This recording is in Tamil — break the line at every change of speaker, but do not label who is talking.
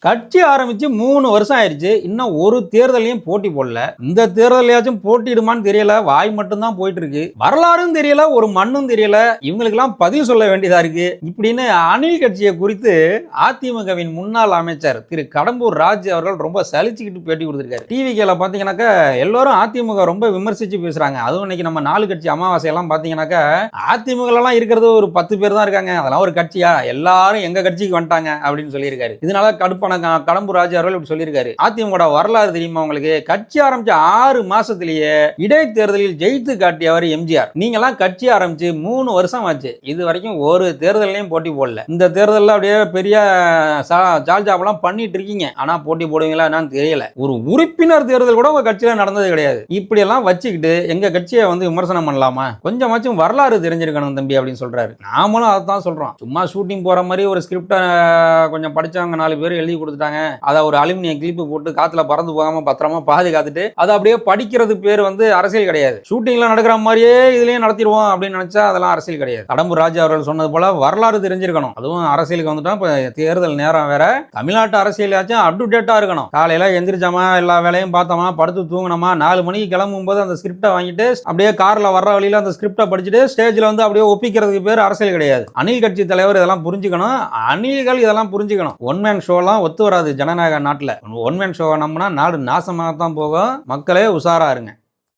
கட்சி ஆரம்பிச்சு 3 வருஷம் ஆயிருச்சு. இன்னும் ஒரு தேர்தலையும் போட்டி போடல. இந்த தேர்தலையாச்சும் போட்டியிடுமான்னு தெரியல. வாய் மட்டும் தான் போயிட்டு இருக்கு. வரலாறும் தெரியல, ஒரு மண்ணும் தெரியல. இவங்களுக்கெல்லாம் பதில் சொல்ல வேண்டியதா இருக்கு. இப்படின்னு அணில் கட்சியை குறித்து அதிமுகவின் முன்னாள் அமைச்சர் திரு கடம்பூர் ராஜ் அவர்கள் ரொம்ப சலிச்சுக்கிட்டு பேட்டி கொடுத்திருக்காரு. டிவிகேல பாத்தீங்கன்னாக்கா எல்லாரும் அதிமுக ரொம்ப விமர்சிச்சு பேசுறாங்க. அதுவும் இன்னைக்கு நம்ம 4 கட்சி அமாவாசை எல்லாம் பாத்தீங்கன்னாக்கா அதிமுக எல்லாம் இருக்கிறது ஒரு 10 பேர் தான் இருக்காங்க. அதெல்லாம் ஒரு கட்சியா? எல்லாரும் எங்க கட்சிக்கு வந்துட்டாங்க அப்படின்னு சொல்லியிருக்காரு. இதனால கடுப்பான கடம்பூர் ராஜு அவர்கள் இப்படி சொல்லியிருக்காரு. அதிமுக வரலாறு தெரியுமா உங்களுக்கு? கட்சி ஆரம்பிச்ச 6 மாசத்திலேயே இடைத்தேர்தலில் ஜெயித்து காட்டியவர் எம்ஜிஆர். நீங்க எல்லாம் கட்சி ஆரம்பிச்சு 3 வருஷம் ஆச்சு. இது வரைக்கும் ஒரு தேர்தலையும் போட்டி போடல. இந்த தேர்தலில் அப்படியே பெரிய ஜால்ஜாப்லாம் பண்ணிட்டு இருக்கீங்க. ஆனா போட்டி போடுவீங்களா என்னன்னு தெரியல. ஒரு உறுப்பினர் தேர்தல் கூட உங்க கட்சியில நடந்தது கிடையாது. இப்படி எல்லாம் வச்சுக்கிட்டு எங்க கட்சியை விமர்சனம் பண்ணலாமா? கொஞ்சமாச்சும் வரலாறு தெரிஞ்சிருக்கணும் தம்பி அப்படின்னு சொல்றாரு. நாமளும் அதான் சொல்றோம். சும்மா ஷூட்டிங் போற மாதிரி ஒரு ஸ்கிரிப்ட கொஞ்சம் படிச்சவங்க 4 பேர் எழுதி கொடுத்துட்டாங்க. அதை ஒரு அலுமினிய கிளிப்பு போட்டு காத்துல பறந்து போகாம பத்திரமா பாதுகாத்துட்டு அதை அப்படியே படிக்கிறது பேர் அரசியல் கிடையாது. ஷூட்டிங்ல நடக்கிற மாதிரியே இதுலயும் நடத்திடுவோம் அப்படின்னு நினைச்சா அதெல்லாம் அரசியல் கிடையாது. கடம்பூர் ராஜா அவர்கள் சொன்னது போல வரலாறு தெரிஞ்சிருக்கணும். அதுவும் அரசியலுக்கு வந்துட்டா இப்ப தேர்தல் நேரம் வேற. தமிழ்நாட்டு அரசியலாச்சும் அப் டு டேட்டா இருக்கணும். காலையில எந்திரிச்சோமா, எல்லா வேலையும் பார்த்தோமா, படுத்து தூங்கினோமா, 4 மணிக்கு கிளம்பும் போது அந்த ஸ்கிரிப்டை வாங்கிட்டு அப்படியே கார்ல வர்ற வழியில அந்த ஸ்கிரிப்டை படிச்சுட்டு ஸ்டேஜ்ல அப்படியே ஒப்பிக்கிறதுக்கு பேர் அரசியல் கிடையாது. அணில் கட்சி தலைவர் இதெல்லாம் புரிஞ்சுக்கணும். அணில்கள் இதெல்லாம் புரிஞ்சுக்கணும். ஒன் மேன் ஷோலாம் ஒத்து வராது ஜனநாயக நாட்டில். ஒன் மேன் ஷோவை நம்பினா நாடு நாசமாக தான் போகும். மக்களே உஷாரா இருங்க.